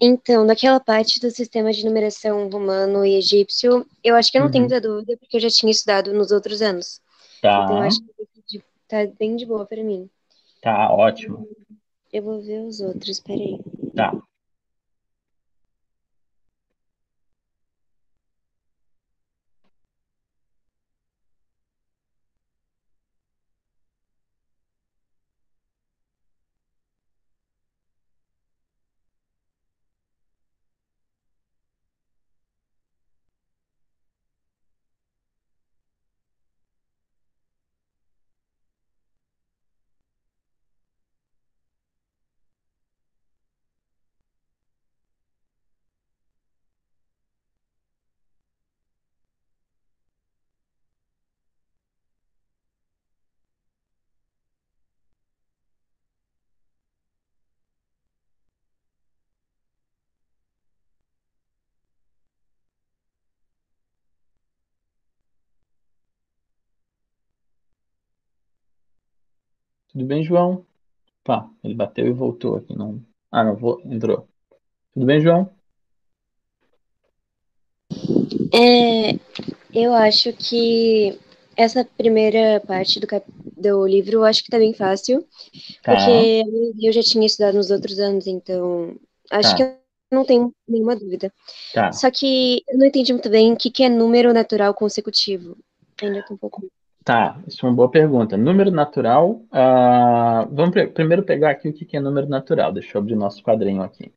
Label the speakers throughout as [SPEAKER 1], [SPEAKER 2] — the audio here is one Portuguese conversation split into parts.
[SPEAKER 1] Então, naquela parte do sistema de numeração romano e egípcio, eu acho que eu não tenho
[SPEAKER 2] Uhum.
[SPEAKER 1] muita dúvida, porque eu já tinha estudado nos outros anos. Então, eu
[SPEAKER 2] Tá,
[SPEAKER 1] acho que tá bem de boa para mim.
[SPEAKER 2] tá, ótimo.
[SPEAKER 1] Eu vou ver os outros, peraí.
[SPEAKER 2] Tá. Tudo bem, João? Pá, ele bateu e voltou aqui. Não... Ah, não, entrou. Tudo bem, João?
[SPEAKER 1] É, eu acho que essa primeira parte do livro eu acho que tá bem fácil,
[SPEAKER 2] Tá,
[SPEAKER 1] porque eu já tinha estudado nos outros anos, então acho que
[SPEAKER 2] tá,
[SPEAKER 1] eu não tenho nenhuma dúvida.
[SPEAKER 2] tá.
[SPEAKER 1] Só que eu não entendi muito bem o que que é número natural consecutivo. Ainda tô um pouco.
[SPEAKER 2] Tá, isso é uma boa pergunta. Número natural. Vamos primeiro pegar aqui o que que é número natural. Deixa eu abrir nosso quadrinho aqui.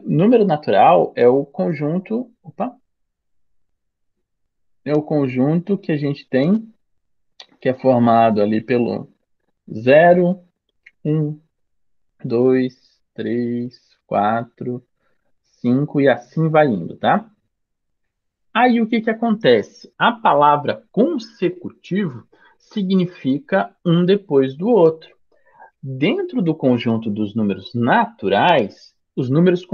[SPEAKER 2] Número natural é o conjunto. Opa! É o conjunto que a gente tem, que é formado ali pelo 0, 1, 2, 3, 4, 5 e assim vai indo, tá? Aí o que que acontece? A palavra consecutivo significa um depois do outro. Dentro do conjunto dos números naturais, os números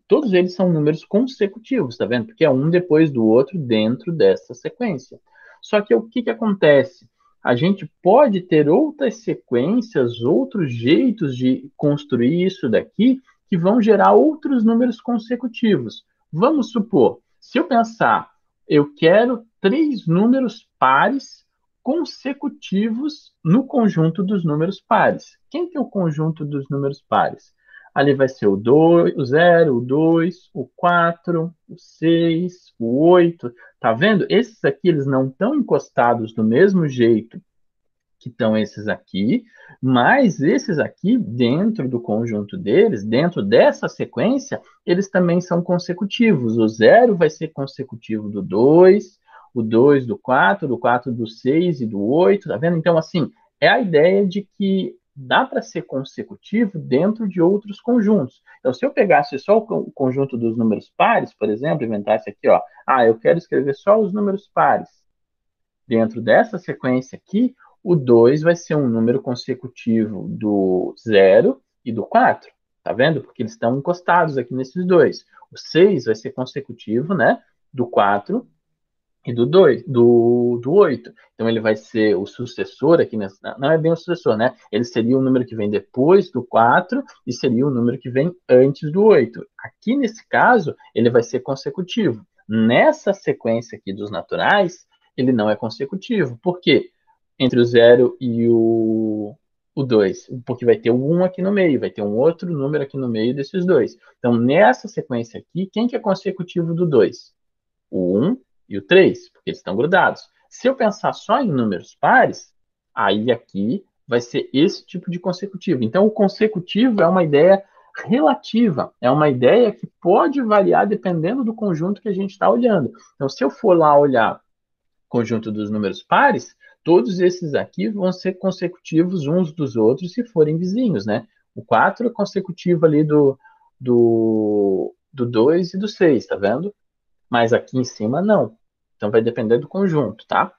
[SPEAKER 2] todos eles são números consecutivos, tá vendo? Porque é um depois do outro dentro dessa sequência. Só que o que que acontece? A gente pode ter outras sequências, outros jeitos de construir isso daqui que vão gerar outros números consecutivos. Vamos supor, se eu pensar, eu quero três números pares consecutivos no conjunto dos números pares. Quem que é o conjunto dos números pares? Ali vai ser o 2, o 0, o 2, o 4, o 6, o 8. Tá vendo? Esses aqui eles não estão encostados do mesmo jeito que estão esses aqui, mas esses aqui, dentro do conjunto deles, dentro dessa sequência, eles também são consecutivos. O 0 vai ser consecutivo do 2, o 2 do 4, do 4 do 6 e do 8, tá vendo? Então, assim, é a ideia de que dá para ser consecutivo dentro de outros conjuntos. Então, se eu pegasse só o conjunto dos números pares, por exemplo, inventasse aqui, ó, eu quero escrever só os números pares. Dentro dessa sequência aqui, o 2 vai ser um número consecutivo do 0 e do 4. Tá vendo? Porque eles estão encostados aqui nesses dois. O 6 vai ser consecutivo, né? Do 4 e do 2, do 8. Então ele vai ser o sucessor aqui nessa. Não é bem o sucessor, né? Ele seria o número que vem depois do 4 e seria o número que vem antes do 8. Aqui nesse caso, ele vai ser consecutivo. Nessa sequência aqui dos naturais, ele não é consecutivo. Por quê? Entre o 0 e o 2, porque vai ter um aqui no meio, vai ter um outro número aqui no meio desses dois. Então, nessa sequência aqui, quem que é consecutivo do 2? O 1 e o 3, porque eles estão grudados. Se eu pensar só em números pares, aí aqui vai ser esse tipo de consecutivo. Então, o consecutivo é uma ideia relativa, é uma ideia que pode variar dependendo do conjunto que a gente está olhando. Então, se eu for lá olhar o conjunto dos números pares, todos esses aqui vão ser consecutivos uns dos outros se forem vizinhos, né? O 4 é consecutivo ali do 2 e do 6, tá vendo? Mas aqui em cima não. Então vai depender do conjunto, tá?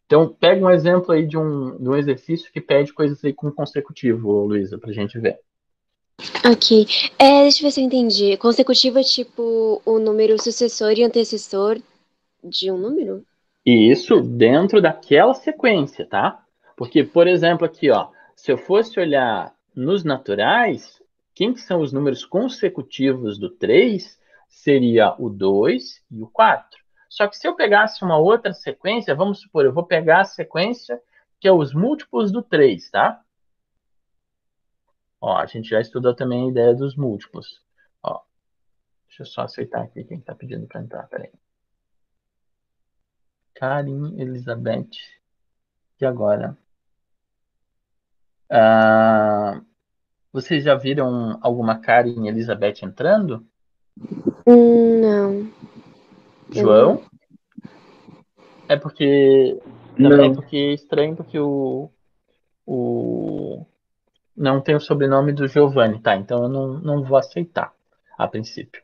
[SPEAKER 2] Então pega um exemplo aí de um exercício que pede coisas aí com consecutivo, Luísa, para a gente ver.
[SPEAKER 1] Ok. Deixa eu ver se eu entendi. Consecutivo é tipo o número sucessor e antecessor de um número?
[SPEAKER 2] E isso dentro daquela sequência, tá? Porque, por exemplo, aqui, ó, se eu fosse olhar nos naturais, quem que são os números consecutivos do 3? Seria o 2 e o 4. Só que se eu pegasse uma outra sequência, vamos supor, eu vou pegar a sequência que é os múltiplos do 3, tá? Ó, a gente já estudou também a ideia dos múltiplos. Ó, deixa eu só aceitar aqui quem está pedindo para entrar, peraí. Karin, Elizabeth. E agora? Vocês já viram alguma Karin Elizabeth entrando?
[SPEAKER 1] Não, eu não.
[SPEAKER 2] João? É porque também é
[SPEAKER 3] Não.
[SPEAKER 2] porque é estranho porque o não tem o sobrenome do Giovanni, tá? Então eu não vou aceitar a princípio.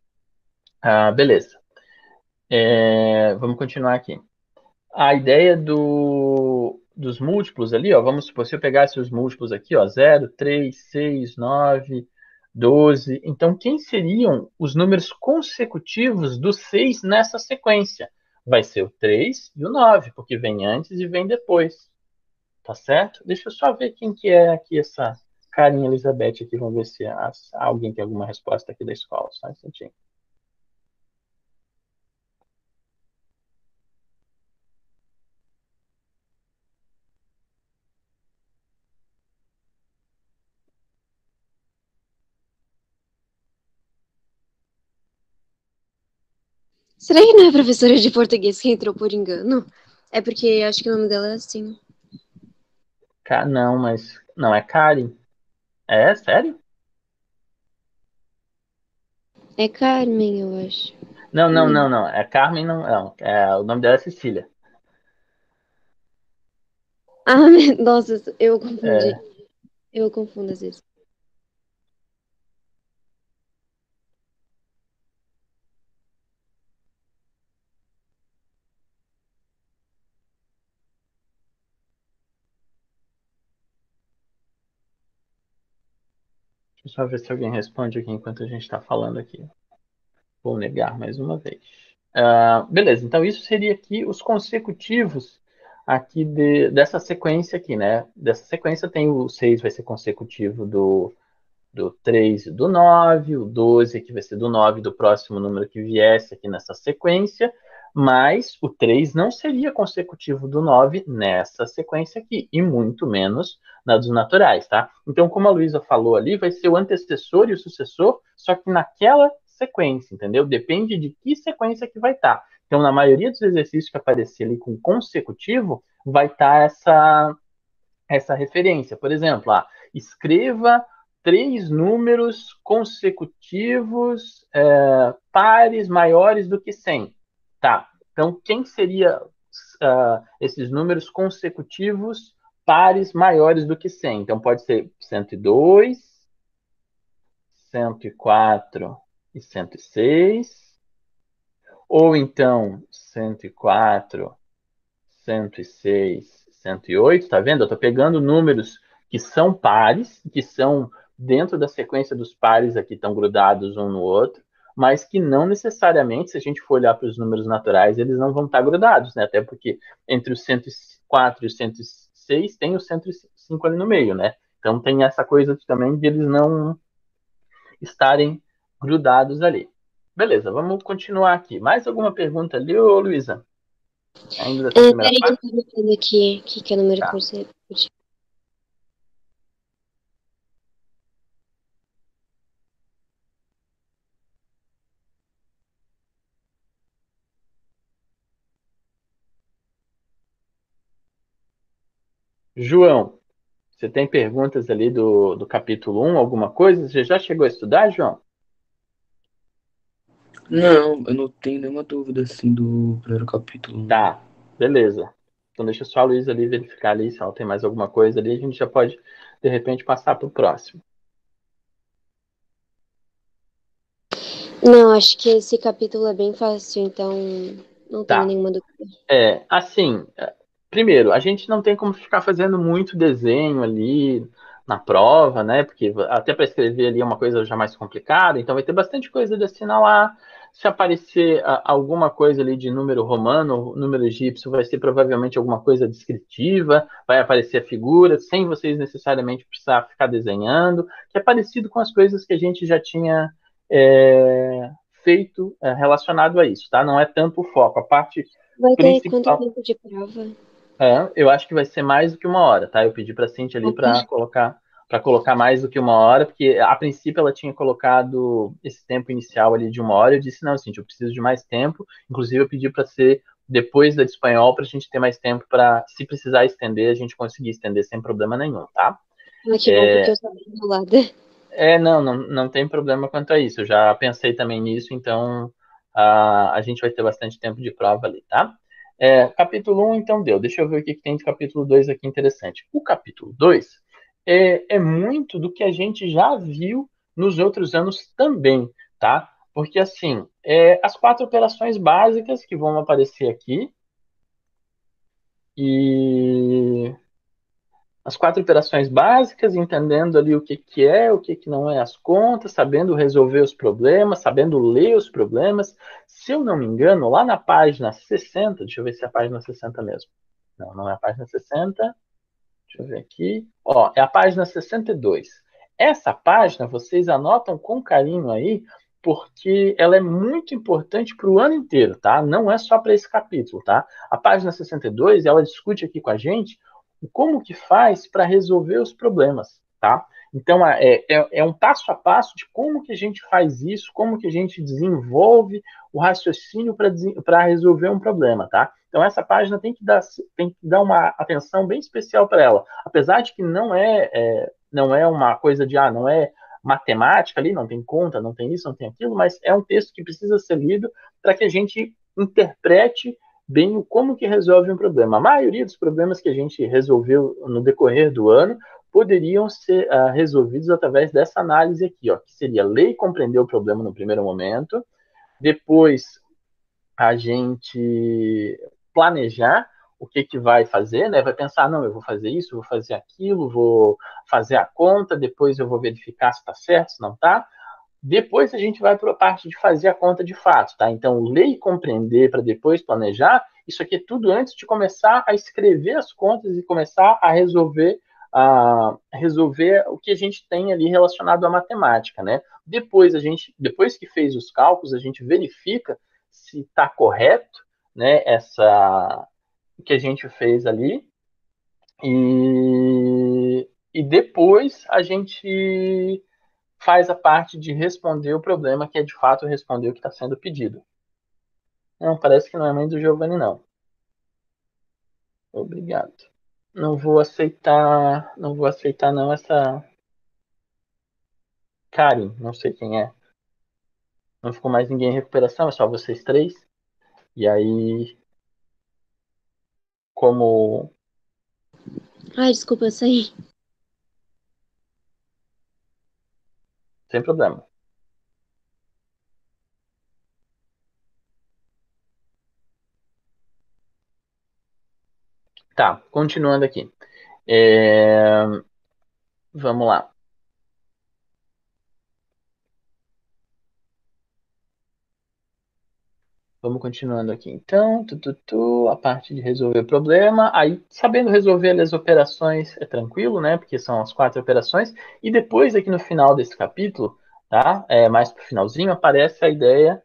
[SPEAKER 2] Beleza. Vamos continuar aqui. A ideia dos múltiplos ali, ó, vamos supor, se eu pegasse os múltiplos aqui, ó, 0, 3, 6, 9, 12. Então, quem seriam os números consecutivos do 6 nessa sequência? Vai ser o 3 e o 9, porque vem antes e vem depois. Tá certo? Deixa eu só ver quem que é aqui essa carinha Elizabeth aqui. Vamos ver se alguém tem alguma resposta aqui da escola. Só um instantinho.
[SPEAKER 1] Será que não é a professora de português que entrou por engano? É porque acho que o nome dela é assim.
[SPEAKER 2] Não, mas não é Karen. É sério?
[SPEAKER 1] É Carmen, eu acho.
[SPEAKER 2] Não, não, não, não. É Carmen, não. Não. O nome dela é Cecília.
[SPEAKER 1] Ah, nossa, eu confundi.
[SPEAKER 2] É,
[SPEAKER 1] Eu confundo às vezes.
[SPEAKER 2] deixa eu só ver se alguém responde aqui enquanto a gente está falando aqui. Vou negar mais uma vez. Beleza, então isso seria aqui os consecutivos aqui dessa sequência aqui, né? Dessa sequência tem o 6 vai ser consecutivo do 3 e do 9, o 12 aqui vai ser do 9 do próximo número que viesse aqui nessa sequência, mas o 3 não seria consecutivo do 9 nessa sequência aqui, e muito menos na dos naturais, tá? Então, como a Luísa falou ali, vai ser o antecessor e o sucessor, só que naquela sequência, entendeu? Depende de que sequência que vai estar. Então, na maioria dos exercícios que aparecer ali com consecutivo, vai estar essa referência. Por exemplo, escreva 3 números consecutivos pares maiores do que 100. Tá. Então, quem seria esses números consecutivos pares maiores do que 100? Então, pode ser 102, 104 e 106, ou então 104, 106, 108, tá vendo? Eu estou pegando números que são pares, que são dentro da sequência dos pares aqui, estão grudados um no outro, mas que não necessariamente, se a gente for olhar para os números naturais, eles não vão estar grudados, né? Até porque entre o 104 e o 106 tem o 105 ali no meio, né? Então tem essa coisa também de eles não estarem grudados ali. Beleza, vamos continuar aqui. Mais alguma pergunta ali, ô Luísa? Ainda dessa primeira
[SPEAKER 1] Peraí, eu
[SPEAKER 2] parte?
[SPEAKER 1] tô botando aqui, que é o número
[SPEAKER 2] Tá.
[SPEAKER 1] consecutivo.
[SPEAKER 2] João, você tem perguntas ali do capítulo 1, alguma coisa? Você já chegou a estudar, João?
[SPEAKER 3] Não, eu não tenho nenhuma dúvida assim do primeiro capítulo.
[SPEAKER 2] Tá, beleza. Então deixa só a Luísa ali verificar ali se ela tem mais alguma coisa ali, a gente já pode, de repente, passar para o próximo.
[SPEAKER 1] Não, acho que esse capítulo é bem fácil, então não tenho
[SPEAKER 2] Tá.
[SPEAKER 1] nenhuma dúvida.
[SPEAKER 2] Assim, primeiro, a gente não tem como ficar fazendo muito desenho ali, na prova, né? Porque até para escrever ali é uma coisa já mais complicada, então vai ter bastante coisa de assinalar. Se aparecer alguma coisa ali de número romano, número egípcio, vai ser provavelmente alguma coisa descritiva, vai aparecer a figura, sem vocês necessariamente precisar ficar desenhando, que é parecido com as coisas que a gente já tinha feito relacionado a isso, tá? Não é tanto o foco. A parte
[SPEAKER 1] Vai ter quanto
[SPEAKER 2] principal,
[SPEAKER 1] tempo de prova?
[SPEAKER 2] eu acho que vai ser mais do que uma hora, tá? Eu pedi para a Cintia ali para colocar mais do que uma hora, porque a princípio ela tinha colocado esse tempo inicial ali de uma hora. Eu disse, não, Cintia, eu preciso de mais tempo. Inclusive, eu pedi para ser depois da de espanhol, para a gente ter mais tempo para, se precisar estender, a gente conseguir estender sem problema nenhum, tá?
[SPEAKER 1] Ah, que bom, porque eu sou bem enrolada.
[SPEAKER 2] Não tem problema quanto a isso. Eu já pensei também nisso, então a gente vai ter bastante tempo de prova ali, tá? Capítulo 1, então deu. Deixa eu ver o que tem de capítulo 2 aqui interessante. O capítulo 2 é muito do que a gente já viu nos outros anos também, tá? Porque, assim, as 4 operações básicas que vão aparecer aqui, e as 4 operações básicas, entendendo ali o que é, o que não é as contas, sabendo resolver os problemas, sabendo ler os problemas. Se eu não me engano, lá na página 60, deixa eu ver se é a página 60 mesmo. Não, não é a página 60. Deixa eu ver aqui. Ó, é a página 62. Essa página vocês anotam com carinho aí, porque ela é muito importante para o ano inteiro, tá? Não é só para esse capítulo, tá? A página 62, ela discute aqui com a gente como que faz para resolver os problemas, tá? Então, é um passo a passo de como que a gente faz isso, como que a gente desenvolve o raciocínio para resolver um problema, tá? Então, essa página tem que dar uma atenção bem especial para ela. Apesar de que não é uma coisa de, não é matemática ali, não tem conta, não tem isso, não tem aquilo, mas é um texto que precisa ser lido para que a gente interprete bem o como que resolve um problema. A maioria dos problemas que a gente resolveu no decorrer do ano poderiam ser resolvidos através dessa análise aqui, ó, que seria ler e compreender o problema no primeiro momento, depois a gente planejar o que vai fazer, né? Vai pensar, não, eu vou fazer isso, vou fazer aquilo, vou fazer a conta, depois eu vou verificar se está certo, se não está. Depois a gente vai para a parte de fazer a conta de fato, tá? Então, ler e compreender para depois planejar, isso aqui é tudo antes de começar a escrever as contas e começar a resolver o que a gente tem ali relacionado à matemática, né? Depois que fez os cálculos, a gente verifica se está correto, né? O que a gente fez ali e depois a gente faz a parte de responder o problema, que é de fato responder o que está sendo pedido. Não, parece que não é mãe do Giovanni, não. Obrigado. Não vou aceitar não essa Karen, não sei quem é. Não ficou mais ninguém em recuperação, é só vocês três. E aí, como...
[SPEAKER 1] Ai, desculpa, eu saí.
[SPEAKER 2] Sem problema. Tá, continuando aqui. Vamos lá. Vamos continuando aqui. Então, a parte de resolver o problema. Aí, sabendo resolver as operações, é tranquilo, né? Porque são as 4 operações. E depois, aqui no final desse capítulo, tá? Mais pro finalzinho, aparece a ideia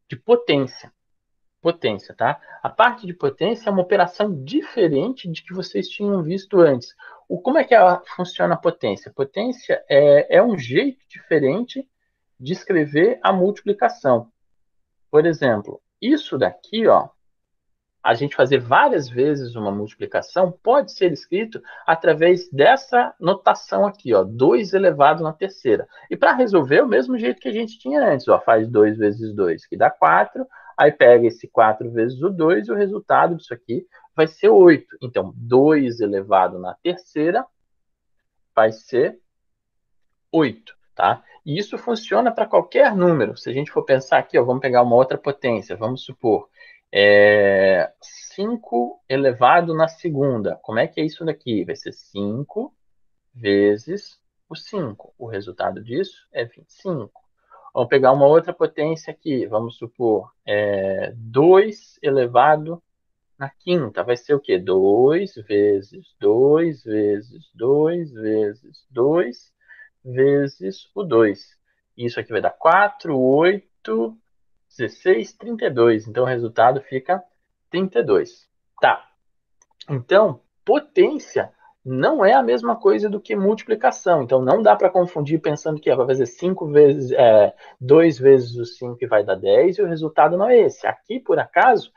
[SPEAKER 2] de potência. Potência, tá? A parte de potência é uma operação diferente de que vocês tinham visto antes. Como é que funciona a potência? Potência é um jeito diferente de escrever a multiplicação. Por exemplo, isso daqui, ó, a gente fazer várias vezes uma multiplicação pode ser escrito através dessa notação aqui, ó, 2 elevado na terceira. E para resolver, o mesmo jeito que a gente tinha antes, ó, faz 2 vezes 2, que dá 4, aí pega esse 4 vezes o 2 e o resultado disso aqui vai ser 8. Então, 2 elevado na terceira vai ser 8, tá? E isso funciona para qualquer número. Se a gente for pensar aqui, ó, vamos pegar uma outra potência, vamos supor, 5 elevado na segunda. Como é que é isso daqui? Vai ser 5 vezes o 5. O resultado disso é 25. Vamos pegar uma outra potência aqui. Vamos supor 2 elevado na quinta. Vai ser o quê? 2 vezes 2 vezes 2 vezes 2 vezes o 2. Isso aqui vai dar 4, 8, 16, 32. Então o resultado fica 32. Tá. Então, potência não é a mesma coisa do que multiplicação. Então, não dá para confundir pensando que vai fazer 5 vezes, 2 vezes o 5 que vai dar 10 e o resultado não é esse. Aqui, por acaso,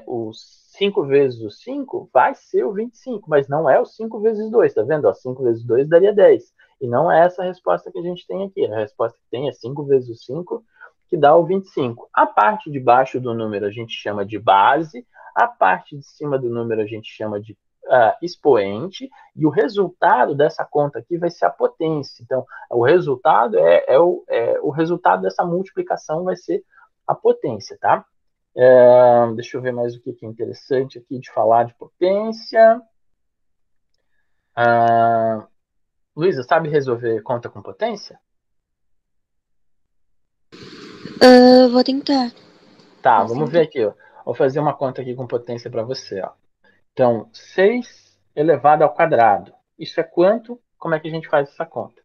[SPEAKER 2] o 5 vezes o 5 vai ser o 25, mas não é o 5 vezes 2, tá vendo? 5 vezes 2 daria 10. E não é essa a resposta que a gente tem aqui. A resposta que tem é 5 vezes o 5, que dá o 25. A parte de baixo do número a gente chama de base, a parte de cima do número a gente chama de expoente, e o resultado dessa conta aqui vai ser a potência. Então, o resultado o resultado dessa multiplicação vai ser a potência, tá? Deixa eu ver mais o que é interessante aqui de falar de potência. Luísa, sabe resolver conta com potência?
[SPEAKER 1] Vou tentar.
[SPEAKER 2] Tá,
[SPEAKER 1] Posso
[SPEAKER 2] vamos ver
[SPEAKER 1] tentar.
[SPEAKER 2] aqui. Ó. Vou fazer uma conta aqui com potência para você. Ó. Então, 6 elevado ao quadrado. Isso é quanto? Como é que a gente faz essa conta?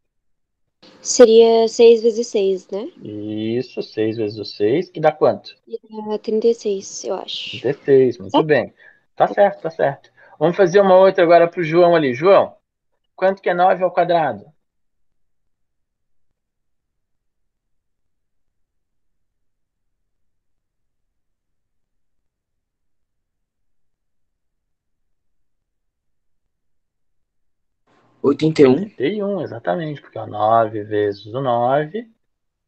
[SPEAKER 1] Seria 6 vezes 6, né?
[SPEAKER 2] Isso, 6 vezes o 6, que dá quanto?
[SPEAKER 1] Ia 36, eu acho.
[SPEAKER 2] 36, muito
[SPEAKER 1] Certo?
[SPEAKER 2] bem. Tá certo, tá certo. Vamos fazer uma outra agora para o João ali. João, quanto que é 9 ao quadrado?
[SPEAKER 3] Oitenta e um.
[SPEAKER 2] 81, exatamente, porque 9 vezes o 9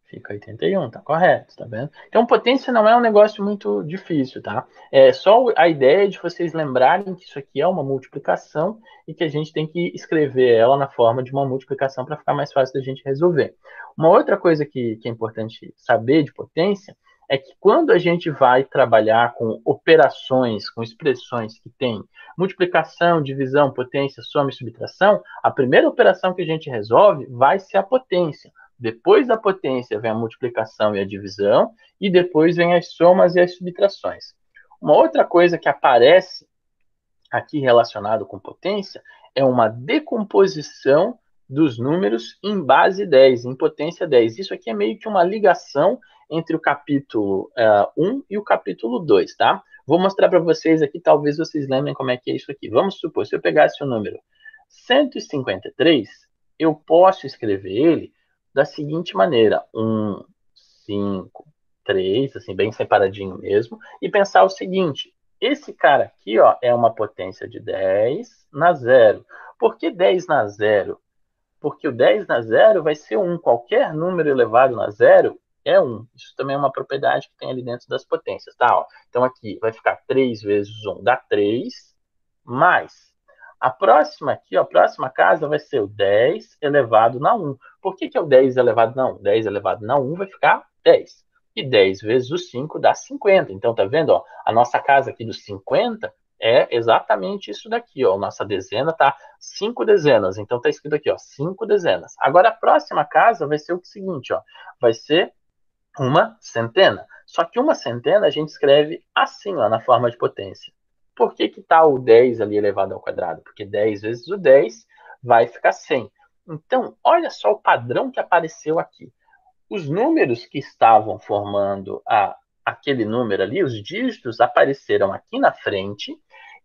[SPEAKER 2] fica 81, tá correto, tá vendo? Então, potência não é um negócio muito difícil, tá? É só a ideia de vocês lembrarem que isso aqui é uma multiplicação e que a gente tem que escrever ela na forma de uma multiplicação para ficar mais fácil da gente resolver. Uma outra coisa que é importante saber de potência é que quando a gente vai trabalhar com operações, com expressões que têm multiplicação, divisão, potência, soma e subtração, a primeira operação que a gente resolve vai ser a potência. Depois da potência vem a multiplicação e a divisão, e depois vem as somas e as subtrações. Uma outra coisa que aparece aqui relacionado com potência é uma decomposição dos números em base 10, em potência 10. Isso aqui é meio que uma ligação entre o capítulo 1 e o capítulo 2, tá? Vou mostrar para vocês aqui, talvez vocês lembrem como é que é isso aqui. Vamos supor, se eu pegasse o número 153, eu posso escrever ele da seguinte maneira: 1, 5, 3, assim, bem separadinho mesmo, e pensar o seguinte: esse cara aqui, ó, é uma potência de 10 na zero. Por que 10 na zero? Porque o 10 na zero vai ser 1. Qualquer número elevado na zero é 1. Isso também é uma propriedade que tem ali dentro das potências, tá? Ó, então aqui vai ficar 3 vezes 1 dá 3, mais. A próxima aqui, ó, a próxima casa vai ser o 10 elevado na 1. Por que é o 10 elevado na 1? 10 elevado na 1 vai ficar 10. E 10 vezes o 5 dá 50. Então, tá vendo? Ó, a nossa casa aqui dos 50 é exatamente isso daqui. Ó. Nossa dezena tá 5 dezenas. Então, tá escrito aqui, ó, 5 dezenas. Agora, a próxima casa vai ser o seguinte, ó, vai ser uma centena. Só que uma centena a gente escreve assim, ó, na forma de potência. Por que está o 10 ali elevado ao quadrado? Porque 10 vezes o 10 vai ficar 100. Então, olha só o padrão que apareceu aqui. Os números que estavam formando aquele número ali, os dígitos, apareceram aqui na frente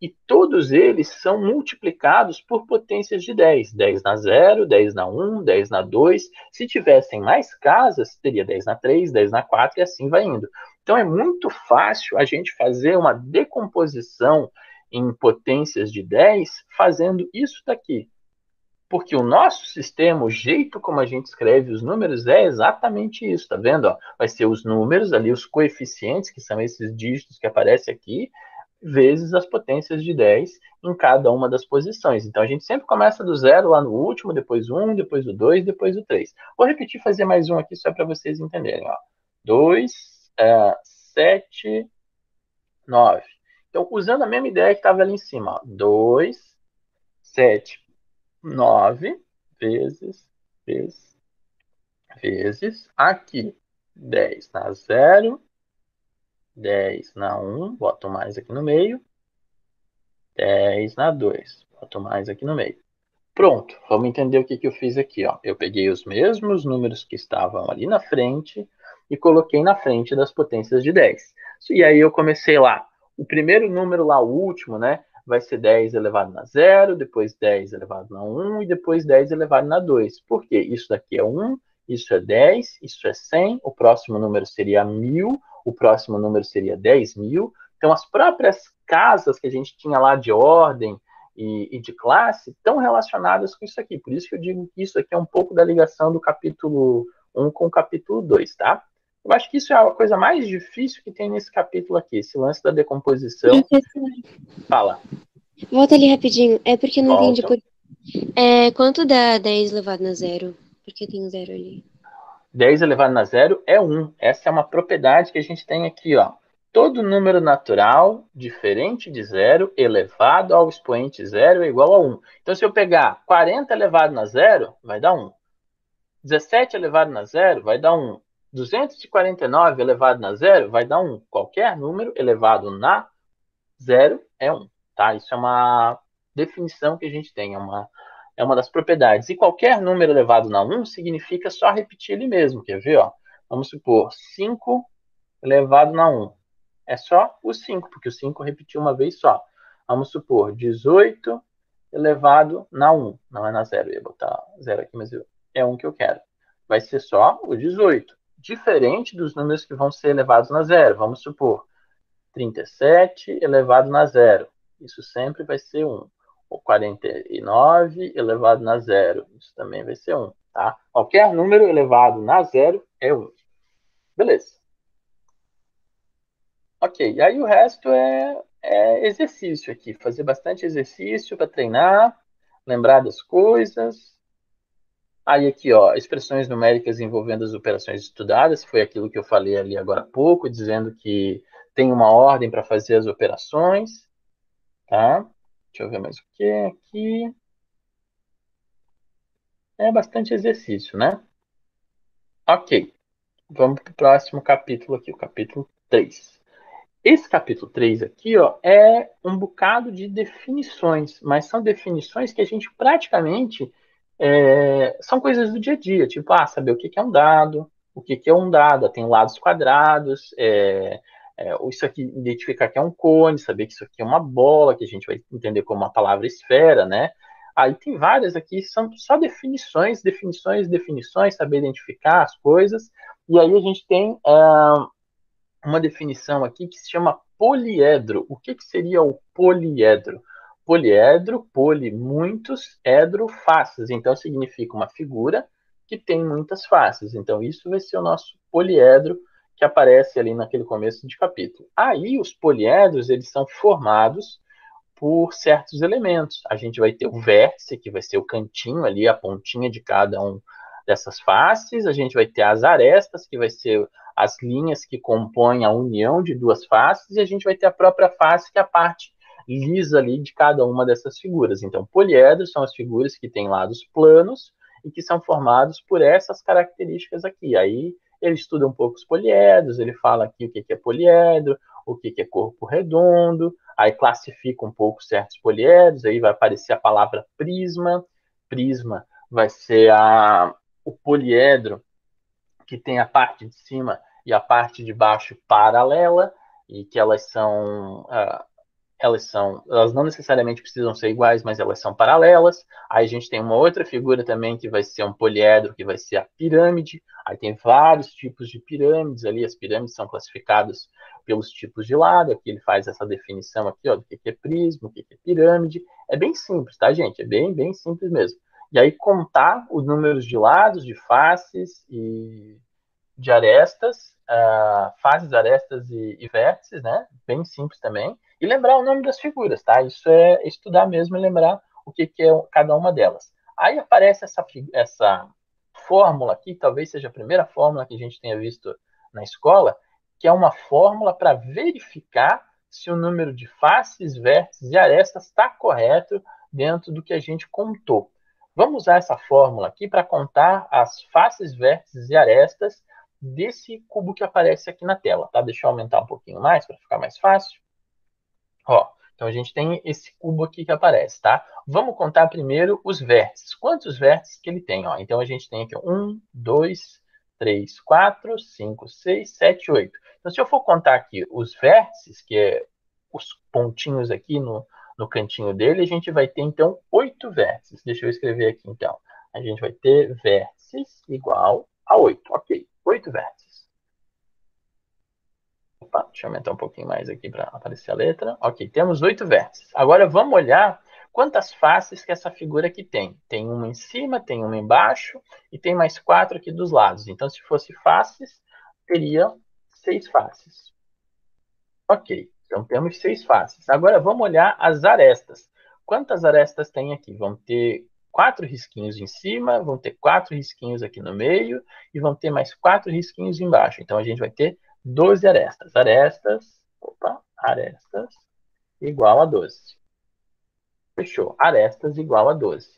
[SPEAKER 2] e todos eles são multiplicados por potências de 10. 10 na 0, 10 na 1, 10 na 2. Se tivessem mais casas, teria 10 na 3, 10 na 4 e assim vai indo. Então é muito fácil a gente fazer uma decomposição em potências de 10 fazendo isso daqui. Porque o nosso sistema, o jeito como a gente escreve os números é exatamente isso, tá vendo? Ó? Vai ser os números ali, os coeficientes, que são esses dígitos que aparecem aqui, vezes as potências de 10 em cada uma das posições. Então a gente sempre começa do zero lá no último, depois o 1, depois o 2, depois o 3. Vou repetir, fazer mais um aqui só para vocês entenderem. Ó. 2, 7, 9. Então, usando a mesma ideia que estava ali em cima, ó, 2, 7, 9 vezes aqui, 10 na 0, 10 na 1, boto mais aqui no meio, 10 na 2, boto mais aqui no meio. Pronto, vamos entender o que eu fiz aqui. Ó. Eu peguei os mesmos números que estavam ali na frente e coloquei na frente das potências de 10. E aí eu comecei lá. O primeiro número lá, o último, né? Vai ser 10 elevado na 0, depois 10 elevado na 1 e depois 10 elevado na 2. Por quê? Isso daqui é 1, isso é 10, isso é 100, o próximo número seria 1000, o próximo número seria 10.000. Então, as próprias casas que a gente tinha lá de ordem e de classe estão relacionadas com isso aqui. Por isso que eu digo que isso aqui é um pouco da ligação do capítulo 1 com o capítulo 2, tá? Eu acho que isso é a coisa mais difícil que tem nesse capítulo aqui, esse lance da decomposição.
[SPEAKER 1] Professor,
[SPEAKER 2] Fala.
[SPEAKER 1] volta ali rapidinho. É porque eu não entendi.
[SPEAKER 2] Volta.
[SPEAKER 1] Quanto dá 10 elevado na 0? Porque tem um 0 ali.
[SPEAKER 2] 10 elevado na 0 é 1. Essa é uma propriedade que a gente tem aqui, ó. Todo número natural diferente de 0 elevado ao expoente 0 é igual a 1. Então, se eu pegar 40 elevado na 0, vai dar 1. 17 elevado na 0 vai dar 1. 249 elevado na 0 vai dar 1. Qualquer número elevado na 0 é 1. Tá? Isso é uma definição que a gente tem, é uma das propriedades. E qualquer número elevado na 1 significa só repetir ele mesmo. Quer ver? Ó? Vamos supor 5 elevado na 1. É só o 5, porque o 5 repetiu uma vez só. Vamos supor 18 elevado na 1. Não é na 0, eu ia botar 0 aqui, mas é 1 que eu quero. Vai ser só o 18. Diferente dos números que vão ser elevados na 0. Vamos supor 37 elevado na 0. Isso sempre vai ser 1. O 49 elevado na 0. Isso também vai ser 1. Tá? Qualquer número elevado na 0 é 1. Beleza. Ok, e aí o resto é exercício aqui. Fazer bastante exercício para treinar, lembrar das coisas. Aí aqui, ó, expressões numéricas envolvendo as operações estudadas, foi aquilo que eu falei ali agora há pouco, dizendo que tem uma ordem para fazer as operações, tá? Deixa eu ver mais o que aqui. É bastante exercício, né? Ok, vamos para o próximo capítulo aqui, o capítulo 3. Esse capítulo 3 aqui, ó, é um bocado de definições, mas são definições que a gente praticamente são coisas do dia a dia, tipo, saber o que é um dado, o que é um dado, tem lados quadrados, isso aqui identificar que é um cone, saber que isso aqui é uma bola, que a gente vai entender como uma palavra esfera, né? Aí tem várias aqui, são só definições, saber identificar as coisas, e aí a gente tem uma definição aqui que se chama poliedro. O que seria o poliedro? Poliedro, poli, muitos, edro, faces. Então, significa uma figura que tem muitas faces. Então, isso vai ser o nosso poliedro que aparece ali naquele começo de capítulo. Aí, os poliedros, eles são formados por certos elementos. A gente vai ter o vértice, que vai ser o cantinho ali, a pontinha de cada um dessas faces. A gente vai ter as arestas, que vai ser as linhas que compõem a união de duas faces. E a gente vai ter a própria face, que é a parte lisa ali de cada uma dessas figuras. Então, poliedros são as figuras que têm lados planos e que são formados por essas características aqui. Aí ele estuda um pouco os poliedros, ele fala aqui o que é poliedro, o que é corpo redondo, aí classifica um pouco certos poliedros, aí vai aparecer a palavra prisma. Prisma vai ser o poliedro que tem a parte de cima e a parte de baixo paralela, e que elas não necessariamente precisam ser iguais, mas elas são paralelas. Aí a gente tem uma outra figura também que vai ser um poliedro, que vai ser a pirâmide. Aí tem vários tipos de pirâmides ali, as pirâmides são classificadas pelos tipos de lado. Aqui ele faz essa definição aqui, ó, do que é prisma, o que é pirâmide. É bem simples, tá, gente? É bem, bem simples mesmo. E aí contar os números de lados, de faces e de arestas, faces, arestas e vértices, né? Bem simples também. E lembrar o nome das figuras, tá? Isso é estudar mesmo e lembrar o que é cada uma delas. Aí aparece essa fórmula aqui, talvez seja a primeira fórmula que a gente tenha visto na escola, que é uma fórmula para verificar se o número de faces, vértices e arestas está correto dentro do que a gente contou. Vamos usar essa fórmula aqui para contar as faces, vértices e arestas desse cubo que aparece aqui na tela, tá? Deixa eu aumentar um pouquinho mais para ficar mais fácil. Ó, então a gente tem esse cubo aqui que aparece, tá? Vamos contar primeiro os vértices. Quantos vértices que ele tem? Ó? Então a gente tem aqui 1, 2, 3, 4, 5, 6, 7, 8. Então se eu for contar aqui os vértices, que é os pontinhos aqui no cantinho dele, a gente vai ter então 8 vértices. Deixa eu escrever aqui então. A gente vai ter vértices igual a 8. Ok, 8 vértices. Opa, deixa eu aumentar um pouquinho mais aqui para aparecer a letra. Ok, temos 8 vértices. Agora vamos olhar quantas faces que essa figura aqui tem. Tem uma em cima, tem uma embaixo e tem mais 4 aqui dos lados. Então, se fosse faces, teria 6 faces. Ok, então temos 6 faces. Agora vamos olhar as arestas. Quantas arestas tem aqui? Vão ter 4 risquinhos em cima, vão ter 4 risquinhos aqui no meio e vão ter mais 4 risquinhos embaixo. Então a gente vai ter 12 arestas. Arestas igual a 12. Fechou. Arestas igual a 12.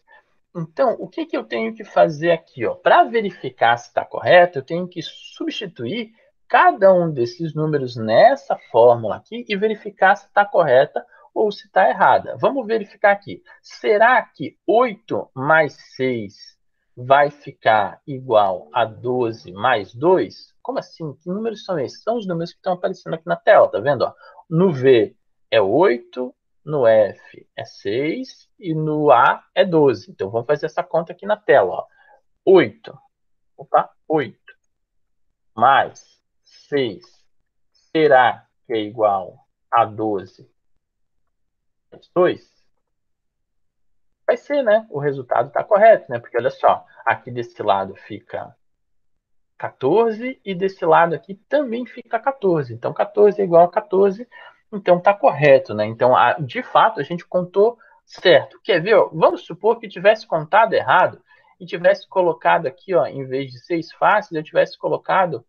[SPEAKER 2] Então, o que eu tenho que fazer aqui? Para verificar se está correto, eu tenho que substituir cada um desses números nessa fórmula aqui e verificar se está correta ou se está errada. Vamos verificar aqui. Será que 8 mais 6 vai ficar igual a 12 mais 2? Como assim? Que números são esses? São os números que estão aparecendo aqui na tela, tá vendo? No V é 8, no F é 6 e no A é 12. Então, vamos fazer essa conta aqui na tela. 8 mais 6 será que é igual a 12 mais 2? Vai ser, né? O resultado está correto, né? Porque olha só, aqui desse lado fica 14 e desse lado aqui também fica 14. Então, 14 é igual a 14, então está correto, né? Então, de fato, a gente contou certo. Quer ver? Vamos supor que tivesse contado errado e tivesse colocado aqui, ó, em vez de 6 faces, eu tivesse colocado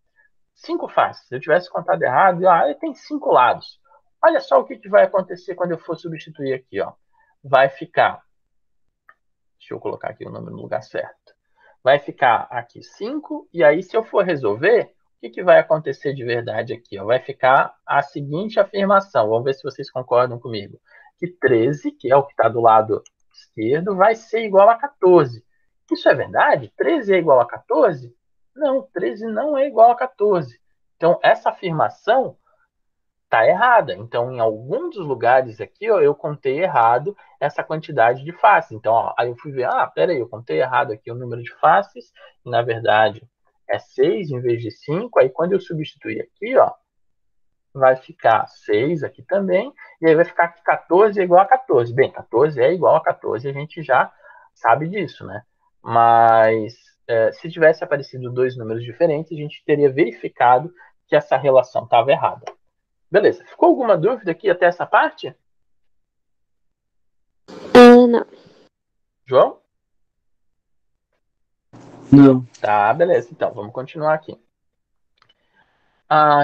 [SPEAKER 2] 5 faces. Eu tivesse contado errado, ele tem 5 lados. Olha só o que vai acontecer quando eu for substituir aqui, ó. Vai ficar, deixa eu colocar aqui o número no lugar certo. Vai ficar aqui 5, e aí se eu for resolver, o que vai acontecer de verdade aqui? Ó? Vai ficar a seguinte afirmação, vamos ver se vocês concordam comigo, que 13, que é o que está do lado esquerdo, vai ser igual a 14. Isso é verdade? 13 é igual a 14? Não, 13 não é igual a 14. Então, essa afirmação está errada. Então, em algum dos lugares aqui, ó, eu contei errado essa quantidade de faces. Então, ó, aí eu fui ver, peraí, eu contei errado aqui o número de faces, e na verdade é 6 em vez de 5. Aí, quando eu substituir aqui, ó, vai ficar 6 aqui também, e aí vai ficar que 14 é igual a 14. Bem, 14 é igual a 14, a gente já sabe disso, né? Mas se tivesse aparecido dois números diferentes, a gente teria verificado que essa relação estava errada. Beleza. Ficou alguma dúvida aqui até essa parte?
[SPEAKER 1] Não.
[SPEAKER 2] João?
[SPEAKER 3] Não.
[SPEAKER 2] Tá, beleza. Então, vamos continuar aqui.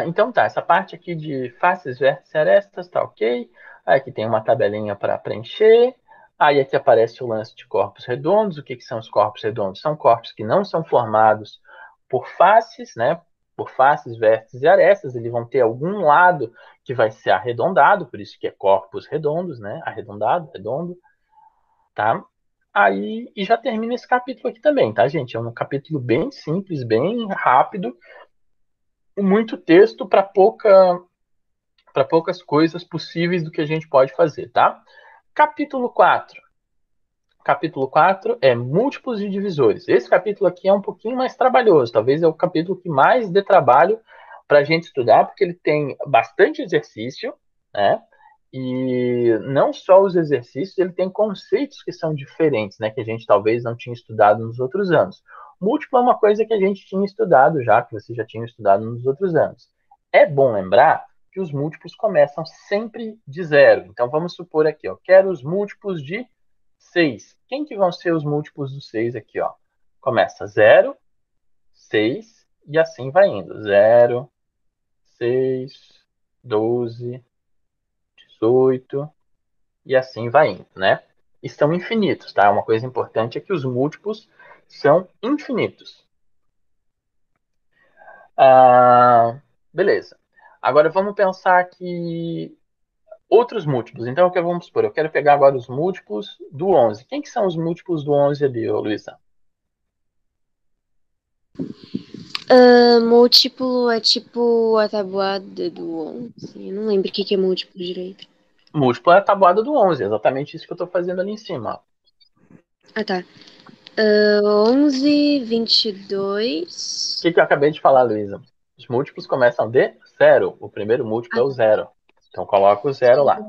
[SPEAKER 2] Então tá, essa parte aqui de faces, vértices e arestas, tá ok. Aí aqui tem uma tabelinha para preencher. Aí aqui aparece o lance de corpos redondos. O que são os corpos redondos? São corpos que não são formados por faces, né? Por faces, vértices e arestas. Eles vão ter algum lado que vai ser arredondado, por isso que é corpos redondos, né? Arredondado, redondo, tá? Aí, e já termina esse capítulo aqui também, tá, gente? É um capítulo bem simples, bem rápido, com muito texto para poucas coisas possíveis do que a gente pode fazer, tá? Capítulo 4. Capítulo 4 é múltiplos e divisores. Esse capítulo aqui é um pouquinho mais trabalhoso, talvez é o capítulo que mais dê trabalho para a gente estudar, porque ele tem bastante exercício, né? E não só os exercícios, ele tem conceitos que são diferentes, né? Que a gente talvez não tinha estudado nos outros anos. Múltiplo é uma coisa que a gente tinha estudado já, que você já tinha estudado nos outros anos. É bom lembrar que os múltiplos começam sempre de zero. Então, vamos supor aqui, ó, quero os múltiplos de 6. Quem que vão ser os múltiplos do 6 aqui, ó? Começa 0, 6, e assim vai indo. 0, 6, 12, 8, e assim vai indo, né? E são infinitos, tá? Uma coisa importante é que os múltiplos são infinitos. Beleza. Agora vamos pensar aqui outros múltiplos. Então, o que vamos supor? Eu quero pegar agora os múltiplos do 11. Quem que são os múltiplos do 11 ali, Luísa?
[SPEAKER 1] Múltiplo é tipo a tabuada do 11. Eu não lembro o que é múltiplo direito.
[SPEAKER 2] Múltiplo é a tabuada do 11. Exatamente isso que eu estou fazendo ali em cima.
[SPEAKER 1] Ah, tá. 11,
[SPEAKER 2] O
[SPEAKER 1] 22.
[SPEAKER 2] que eu acabei de falar, Luísa? Os múltiplos começam de 0. O primeiro múltiplo é o 0. Então, coloca o 0 lá.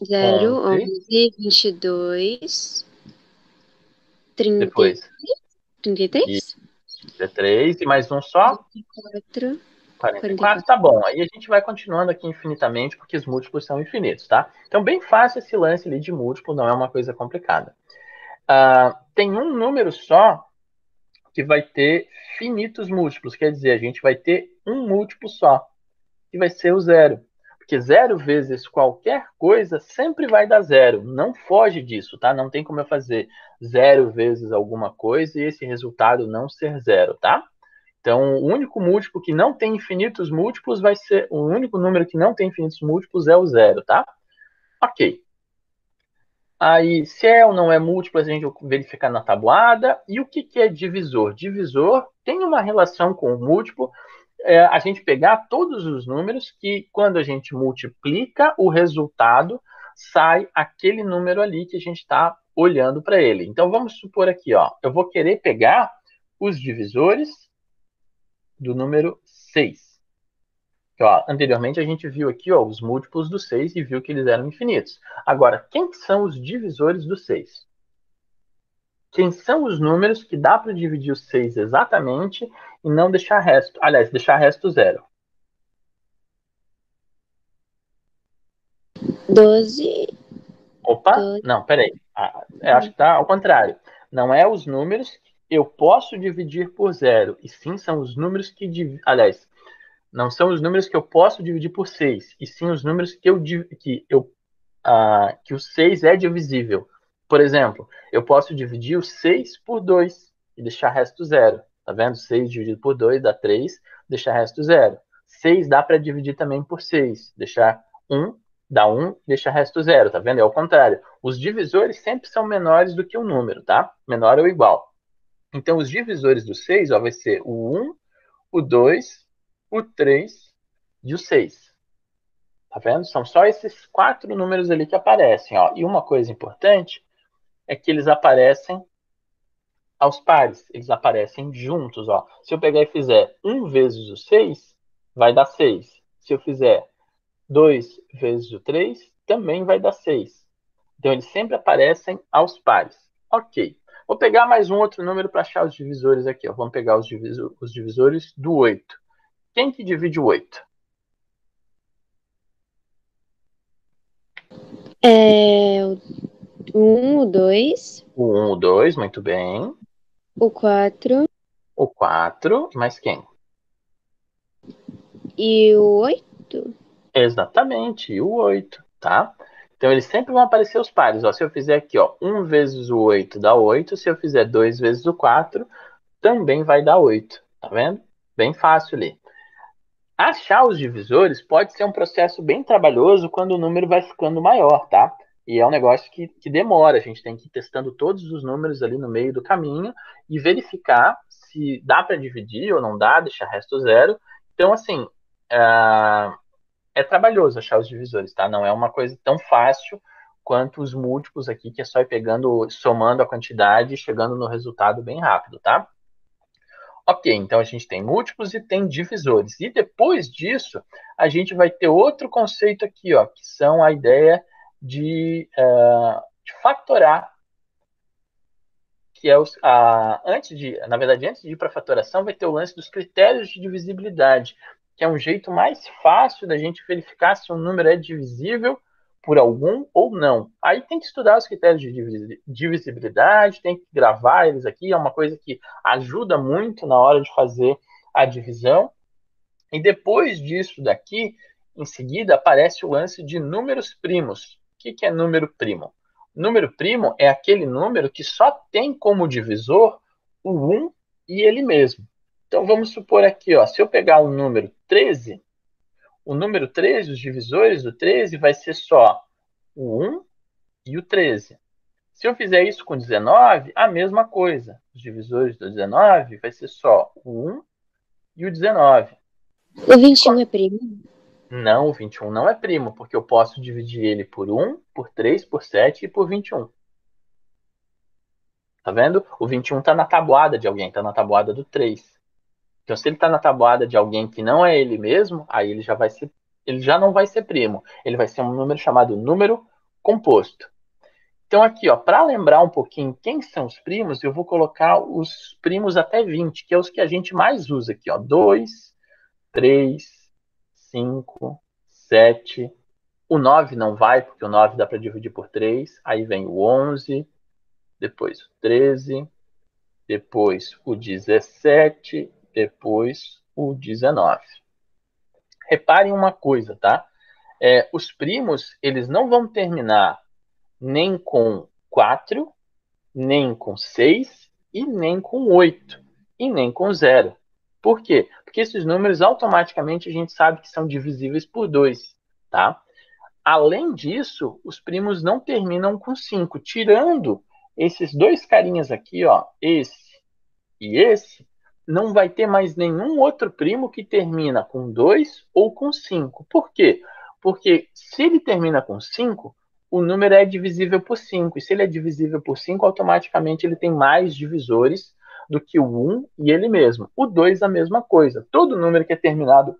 [SPEAKER 1] 0,
[SPEAKER 2] 11.
[SPEAKER 1] 11, 22, 30,
[SPEAKER 2] Depois,
[SPEAKER 1] 33,
[SPEAKER 2] 33 e mais um só.
[SPEAKER 1] 44,
[SPEAKER 2] 44,
[SPEAKER 1] 44.
[SPEAKER 2] tá bom. Aí a gente vai continuando aqui infinitamente, porque os múltiplos são infinitos, tá? Então, bem fácil esse lance ali de múltiplo, não é uma coisa complicada. Tem um número só que vai ter finitos múltiplos, quer dizer, a gente vai ter um múltiplo só, que vai ser o 0. Porque 0 vezes qualquer coisa sempre vai dar 0. Não foge disso, tá? Não tem como eu fazer 0 vezes alguma coisa e esse resultado não ser 0, tá? Então, o único múltiplo que não tem infinitos múltiplos vai ser... O único número que não tem infinitos múltiplos é o 0, tá? Ok. Aí, se é ou não é múltiplo, a gente verifica na tabuada. E o que é divisor? Divisor tem uma relação com o múltiplo. A gente pegar todos os números que, quando a gente multiplica o resultado, sai aquele número ali que a gente está olhando para ele. Então, vamos supor aqui, ó, eu vou querer pegar os divisores do número 6. Ó, anteriormente a gente viu aqui ó, os múltiplos do 6 e viu que eles eram infinitos. Agora, quem são os divisores do 6? Quem são os números que dá para dividir o 6 exatamente e não deixar resto? Aliás, deixar resto 0.
[SPEAKER 1] 12,
[SPEAKER 2] Opa,
[SPEAKER 1] 12.
[SPEAKER 2] não, peraí. Acho que tá ao contrário. Não é os números que eu posso dividir por 0, e sim são os números que... Aliás, não são os números que eu posso dividir por 6, e sim os números que o 6 é divisível. Por exemplo, eu posso dividir o 6 por 2 e deixar resto 0. Tá vendo? 6 dividido por 2 dá 3, deixar resto 0. 6 dá para dividir também por 6, deixar 1, dá 1, deixar resto 0. Tá vendo? É o contrário. Os divisores sempre são menores do que o número, tá? Menor ou igual. Então, os divisores do 6 ó, vai ser o 1, o 2, o 3 e o 6. Tá vendo? São só esses 4 números ali que aparecem. Ó. E uma coisa importante é que eles aparecem aos pares. Eles aparecem juntos. Ó. Se eu pegar e fizer 1 vezes o 6, vai dar 6. Se eu fizer 2 vezes o 3, também vai dar 6. Então, eles sempre aparecem aos pares. Ok. Vou pegar mais um outro número para achar os divisores aqui. Ó. Vamos pegar os divisores do 8. Quem que divide o 8?
[SPEAKER 1] O 1, o 2,
[SPEAKER 2] O 1, o 2, muito bem.
[SPEAKER 1] o 4
[SPEAKER 2] O 4, mais quem?
[SPEAKER 1] e o 8.
[SPEAKER 2] Exatamente, e o 8, tá? Então, eles sempre vão aparecer os pares. Ó, se eu fizer aqui, ó, 1 vezes o 8 dá 8. Se eu fizer 2 vezes o 4, também vai dar 8. Tá vendo? Bem fácil ali. Achar os divisores pode ser um processo bem trabalhoso quando o número vai ficando maior, tá? E é um negócio que demora. A gente tem que ir testando todos os números ali no meio do caminho e verificar se dá para dividir ou não dá, deixar resto 0. Então, assim, é trabalhoso achar os divisores, tá? Não é uma coisa tão fácil quanto os múltiplos aqui, que é só ir pegando, somando a quantidade e chegando no resultado bem rápido, tá? Ok, então a gente tem múltiplos e tem divisores. E depois disso, a gente vai ter outro conceito aqui, ó, que são a ideia de fatorar, que é antes de ir para a fatoração, vai ter o lance dos critérios de divisibilidade, que é um jeito mais fácil da gente verificar se um número é divisível por algum ou não. Aí tem que estudar os critérios de divisibilidade, tem que gravar eles aqui, é uma coisa que ajuda muito na hora de fazer a divisão. E depois disso daqui, Em seguida, aparece o lance de números primos. O que é número primo? Número primo é aquele número que só tem como divisor o 1 e ele mesmo. Então, vamos supor aqui, ó, se eu pegar o número 13, o número 13, os divisores do 13 vai ser só o 1 e o 13. Se eu fizer isso com 19, a mesma coisa. Os divisores do 19 vai ser só o 1 e o 19.
[SPEAKER 1] O 21 é primo?
[SPEAKER 2] Não, o 21 não é primo, porque eu posso dividir ele por 1, por 3, por 7 e por 21. Tá vendo? O 21 está na tabuada de alguém, está na tabuada do 3. Então, se ele está na tabuada de alguém que não é ele mesmo, aí ele já não vai ser primo. Ele vai ser um número chamado número composto. Então, aqui, ó, para lembrar um pouquinho quem são os primos, eu vou colocar os primos até 20, que é os que a gente mais usa aqui, ó. 2, 3, 5, 7. O 9 não vai, porque o 9 dá para dividir por 3. Aí vem o 11, depois o 13, depois o 17, depois o 19. Reparem uma coisa, tá? Os primos, eles não vão terminar nem com 4, nem com 6, e nem com 8, e nem com 0. Por quê? Porque esses números automaticamente a gente sabe que são divisíveis por 2, tá? Além disso, os primos não terminam com 5. Tirando esses dois carinhas aqui, ó, esse e esse, não vai ter mais nenhum outro primo que termina com 2 ou com 5. Por quê? Porque se ele termina com 5, o número é divisível por 5. E se ele é divisível por 5, automaticamente ele tem mais divisores do que o 1 e ele mesmo. O 2 a mesma coisa. Todo número que é terminado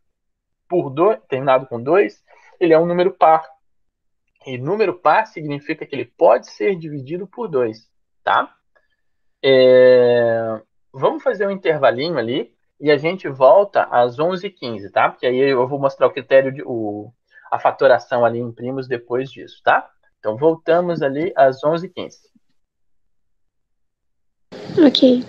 [SPEAKER 2] com 2, ele é um número par. E número par significa que ele pode ser dividido por 2, tá? Vamos fazer um intervalinho ali e a gente volta às 11h15, tá? Porque aí eu vou mostrar o critério a fatoração ali em primos depois disso, tá? Então voltamos ali às 11h15.
[SPEAKER 1] Ok.